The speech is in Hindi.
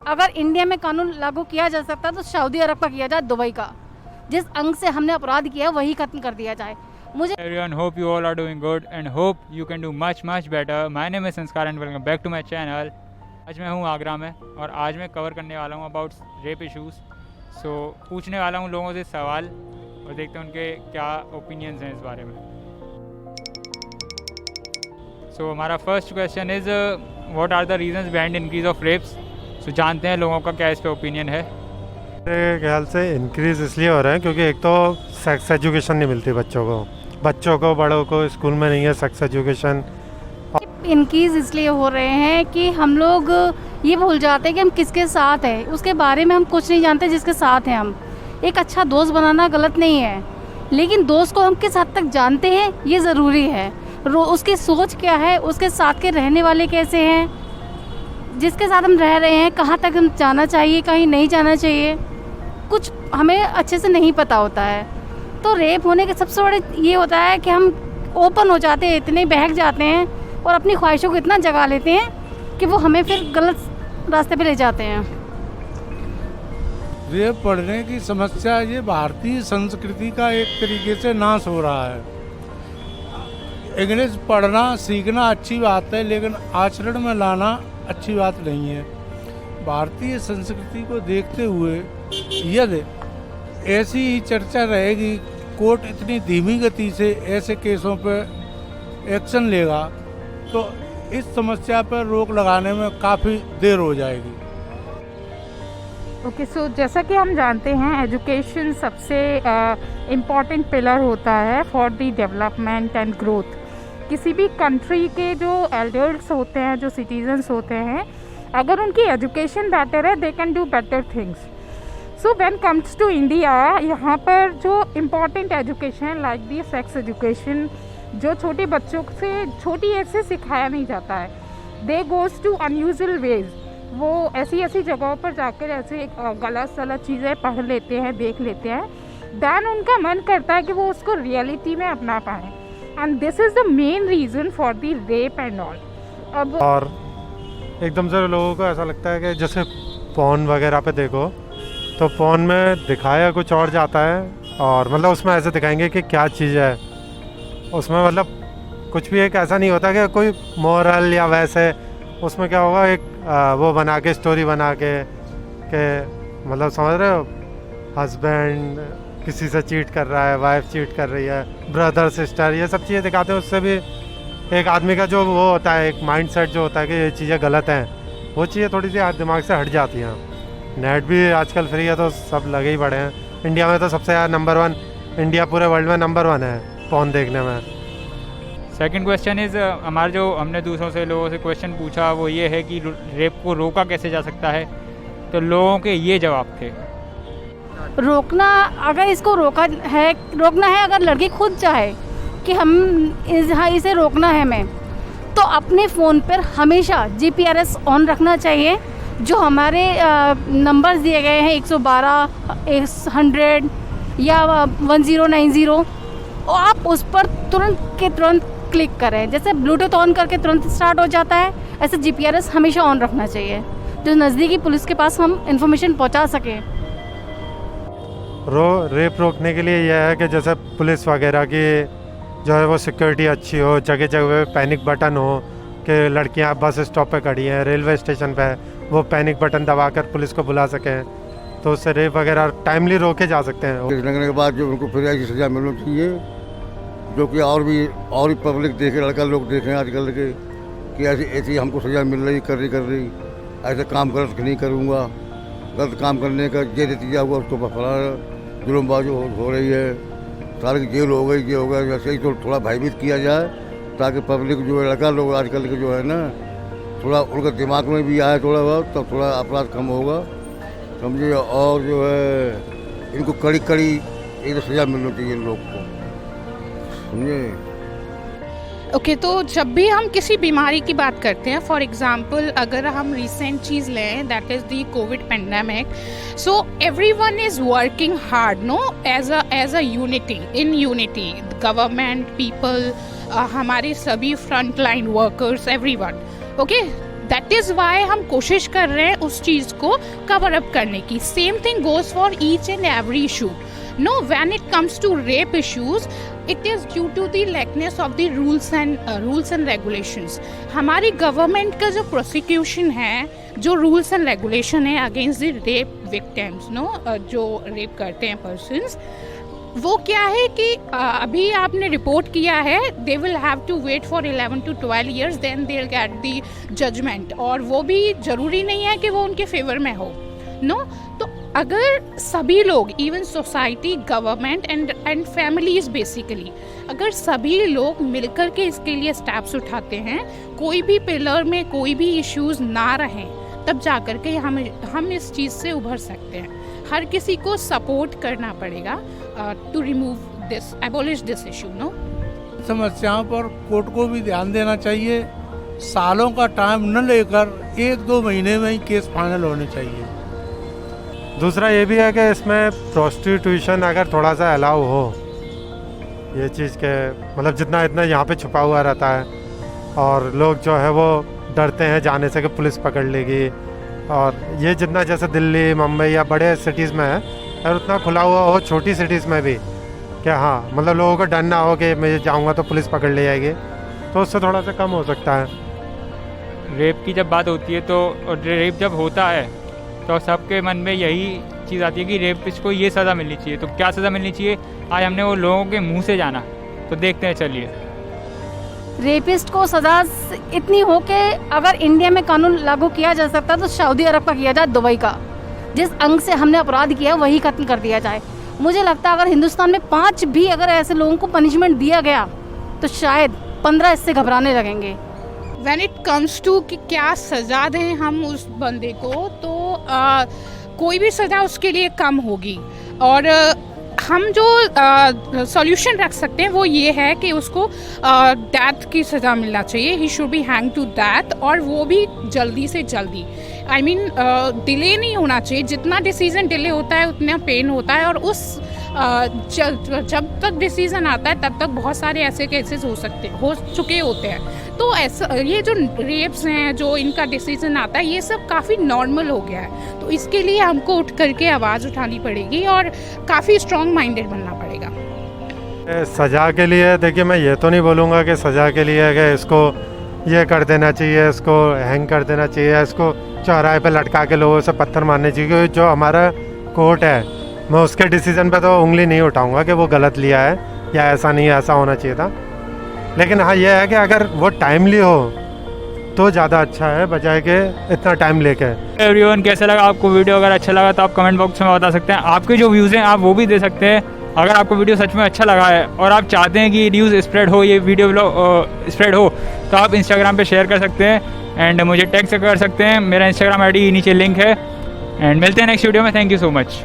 अगर इंडिया में कानून लागू किया जा सकता है तो सऊदी अरब का किया जाए, दुबई का। जिस अंग से हमने अपराध किया वही खत्म कर दिया जाए। मुझे Everyone, hope you all are doing good and hope you can do much better. My name is Sanskar and welcome back to my channel. आज मैं हूँ आगरा में और आज मैं कवर करने वाला हूँ अबाउट रेप इश्यूज़। सो पूछने वाला हूँ लोगों से सवाल और देखते हैं उनके क्या ओपिनियंस हैं इस बारे में। सो हमारा first question is what are the reasons behind increase of rapes. So जानते हैं लोगों का क्या इस पे ओपिनियन है। मेरे ख्याल से इंक्रीज़ इसलिए हो रहे हैं क्योंकि एक तो सेक्स एजुकेशन नहीं मिलती बच्चों को बड़ों को स्कूल में नहीं है सेक्स एजुकेशन। इंक्रीज इसलिए हो रहे हैं कि हम लोग ये भूल जाते हैं कि हम किसके साथ हैं, उसके बारे में हम कुछ नहीं जानते जिसके साथ हैं हम। एक अच्छा दोस्त बनाना गलत नहीं है, लेकिन दोस्त को हम किस हद तक जानते हैं ये ज़रूरी है। उसकी सोच क्या है, उसके साथ के रहने वाले कैसे हैं, जिसके साथ हम रह रहे हैं कहाँ तक हम जाना चाहिए कहीं नहीं जाना चाहिए, कुछ हमें अच्छे से नहीं पता होता है। तो रेप होने के सबसे बड़े ये होता है कि हम ओपन हो जाते हैं, इतने बहक जाते हैं और अपनी ख्वाहिशों को इतना जगा लेते हैं कि वो हमें फिर गलत रास्ते पे ले जाते हैं। रेप पढ़ने की समस्या ये भारतीय संस्कृति का एक तरीके से नाश हो रहा है। इंग्लिश पढ़ना सीखना अच्छी बात है, लेकिन आचरण में लाना अच्छी बात नहीं है। भारतीय संस्कृति को देखते हुए यदि ऐसी ही चर्चा रहेगी, कोर्ट इतनी धीमी गति से ऐसे केसों पर एक्शन लेगा तो इस समस्या पर रोक लगाने में काफ़ी देर हो जाएगी। ओके, सो जैसा कि हम जानते हैं एजुकेशन सबसे इम्पॉर्टेंट पिलर होता है for the development and growth. किसी भी कंट्री के जो एल्डर्स होते हैं, जो सिटीजन्स होते हैं, अगर उनकी एजुकेशन बेटर है they can do better things. So when comes to India, यहाँ पर जो important education like the sex education जो छोटे बच्चों से छोटी एज से सिखाया नहीं जाता है, they goes to unusual ways. वो ऐसी जगहों पर जाकर ऐसे गलत सलत चीज़ें पढ़ लेते हैं, देख लेते हैं, दैन उनका मन करता है कि वो उसको रियलिटी में अपना पाएँ। And this is the main reason for the rape and all. अब और एकदम से लोगों को ऐसा लगता है कि जैसे फ़ोन वगैरह पे देखो तो फ़ोन में दिखाया कुछ और जाता है और मतलब उसमें ऐसे दिखाएंगे कि क्या चीज़ है उसमें, मतलब कुछ भी एक ऐसा नहीं होता कि कोई मोरल या वैसे। उसमें क्या होगा एक वो बना के स्टोरी बना के मतलब समझ रहे हो, हस्बैंड किसी से चीट कर रहा है, वाइफ चीट कर रही है, ब्रदर सिस्टर, ये सब चीज़ें दिखाते हैं। उससे भी एक आदमी का जो वो होता है, एक माइंडसेट जो होता है कि ये चीज़ें गलत हैं, वो चीज़ें थोड़ी सी दिमाग से हट जाती हैं। नेट भी आजकल फ्री है तो सब लगे ही पड़े हैं। इंडिया में तो सबसे नंबर 1, इंडिया पूरे वर्ल्ड में नंबर 1 है फ़ोन देखने में। सेकंड क्वेश्चन इज़ हमारे जो हमने दूसरों से लोगों से क्वेश्चन पूछा वो ये है कि रेप को रोका कैसे जा सकता है। तो लोगों के ये जवाब थे, रोकना, अगर इसको रोकना है अगर लड़की खुद चाहे कि इसे रोकना है मैं, तो अपने फ़ोन पर हमेशा GPS ऑन रखना चाहिए। जो हमारे नंबर्स दिए गए हैं 112, 100 या 1090, और आप उस पर तुरंत के तुरंत क्लिक करें। जैसे ब्लूटूथ ऑन करके तुरंत स्टार्ट हो जाता है, ऐसे GPS हमेशा ऑन रखना चाहिए जो नज़दीकी पुलिस के पास हम इंफॉर्मेशन पहुंचा सकें। रेप रोकने के लिए यह है कि जैसे पुलिस वगैरह की जो है वो सिक्योरिटी अच्छी हो, जगह जगह पैनिक बटन हो कि लड़कियां बस स्टॉप पे खड़ी हैं, रेलवे स्टेशन पे, वो पैनिक बटन दबाकर पुलिस को बुला सकें, तो उससे रेप वगैरह टाइमली रोके जा सकते हैं। लगने के बाद जो उनको फिर की सज़ा मिलनी चाहिए, जो कि और भी पब्लिक देखे, लड़का लोग देखें आजकल के कि ऐसी हमको सज़ा मिल रही, कर रही, ऐसे काम गलत नहीं करूँगा, गलत काम करने का ये नतीजा हुआ उसको फला जुल्मबाजी हो रही है, सारे की जेल हो गई, ये हो गया। वैसे ही तो थोड़ा भयभीत किया जाए ताकि पब्लिक जो है, लड़का लोग आजकल के जो है ना, थोड़ा उनका दिमाग में भी आए थोड़ा बहुत, तो थोड़ा अपराध कम होगा, समझिए। और जो है इनको कड़ी एक सज़ा मिलनी चाहिए लोग को, समझिए। ओके, तो जब भी हम किसी बीमारी की बात करते हैं, फॉर एग्जांपल अगर हम रिसेंट चीज़ लें that is the COVID pandemic, so everyone is working hard no as a unity, in unity government, people, हमारे सभी front line workers, everyone, okay. That is why हम कोशिश कर रहे हैं उस चीज़ को कवर अप करने की. Same thing goes for each and every issue. No, when it comes to rape issues, it is due to the lackness of the rules and regulations. हमारी गवर्नमेंट का जो प्रोसिक्यूशन है, जो रूल्स एंड रेगुलेशन है अगेंस्ट द रेप विक्टिम्स, जो रेप करते हैं पर्सन्स, वो क्या है कि अभी आपने रिपोर्ट किया है, they will have to wait for 11 to 12 years, then they will get the judgement. और वो भी ज़रूरी नहीं है कि वो उनके फेवर में हो. तो अगर सभी लोग, even society, government and families basically, अगर सभी लोग मिलकर के इसके लिए स्टेप्स उठाते हैं, कोई भी पिलर में कोई भी इश्यूज ना रहें, तब जाकर के हम इस चीज़ से उभर सकते हैं. हर किसी को सपोर्ट करना पड़ेगा to remove this, abolish this issue. समस्याओं पर कोर्ट को भी ध्यान देना चाहिए. सालों का टाइम न लेकर 1-2 महीने में ही केस फाइनल होने चाहिए. दूसरा ये भी है कि इसमें प्रोस्टिट्यूशन अगर थोड़ा सा अलाउ हो, ये चीज़ के मतलब जितना इतना यहाँ पे छुपा हुआ रहता है और लोग जो है वो डरते हैं जाने से कि पुलिस पकड़ लेगी, और ये जितना जैसे दिल्ली, मुंबई या बड़े सिटीज़ में है, और उतना खुला हुआ हो छोटी सिटीज़ में भी, कि हाँ मतलब लोगों को डर ना हो कि मैं जाऊँगा तो पुलिस पकड़ ले जाएगी, तो उससे थोड़ा सा कम हो सकता है. रेप की जब बात होती है तो, और रेप जब होता है तो सबके मन में यही चीज़ आती है कि रेपिस्ट को ये सज़ा मिलनी चाहिए. तो क्या सज़ा मिलनी चाहिए, आज हमने वो लोगों के मुंह से जाना, तो देखते हैं. चलिए. रेपिस्ट को सज़ा इतनी हो कि अगर इंडिया में कानून लागू किया जा सकता तो सऊदी अरब का किया जाए, दुबई का. जिस अंग से हमने अपराध किया वही कत्ल कर दिया जाए. मुझे लगता है अगर हिंदुस्तान में 5 भी अगर ऐसे लोगों को पनिशमेंट दिया गया तो शायद 15 इससे घबराने लगेंगे. व्हेन इट कम्स टू कि क्या सज़ा दें हम उस बंदे को, तो कोई भी सज़ा उसके लिए कम होगी. और हम जो सॉल्यूशन रख सकते हैं वो ये है कि उसको डेथ की सज़ा मिलना चाहिए. He should be hang to death, और वो भी जल्दी से जल्दी. आई मीन डिले नहीं होना चाहिए. जितना डिसीज़न डिले होता है उतना पेन होता है. और उस जब तक डिसीज़न आता है तब तक बहुत सारे ऐसे केसेस हो चुके होते हैं. तो ऐसा ये जो रेप्स हैं, जो इनका डिसीज़न आता है, ये सब काफ़ी नॉर्मल हो गया है. तो इसके लिए हमको उठ करके आवाज़ उठानी पड़ेगी और काफ़ी स्ट्रॉन्ग माइंडेड बनना पड़ेगा. सज़ा के लिए देखिए, मैं ये तो नहीं बोलूँगा कि सज़ा के लिए कि इसको ये कर देना चाहिए, इसको हैंग कर देना चाहिए, इसको चौराहे पे लटका के लोगों से पत्थर मारने चाहिए. क्योंकि जो हमारा कोर्ट है, मैं उसके डिसीज़न पे तो उंगली नहीं उठाऊंगा कि वो गलत लिया है या ऐसा नहीं, ऐसा होना चाहिए था. लेकिन हाँ ये है कि अगर वो टाइमली हो तो ज़्यादा अच्छा है, बजाय के इतना टाइम लेके. एवरीवन, कैसा लगा आपको वीडियो? अगर अच्छा लगा तो आप कमेंट बॉक्स में बता सकते हैं. आपके जो व्यूज़ हैं आप वो भी दे सकते हैं. अगर आपको वीडियो सच में अच्छा लगा है और आप चाहते हैं कि न्यूज़ स्प्रेड हो, ये वीडियो स्प्रेड हो, तो आप इंस्टाग्राम पे शेयर कर सकते हैं एंड मुझे टैग कर सकते हैं. मेरा इंस्टाग्राम ID नीचे लिंक है. एंड मिलते हैं नेक्स्ट वीडियो में. Thank you so much.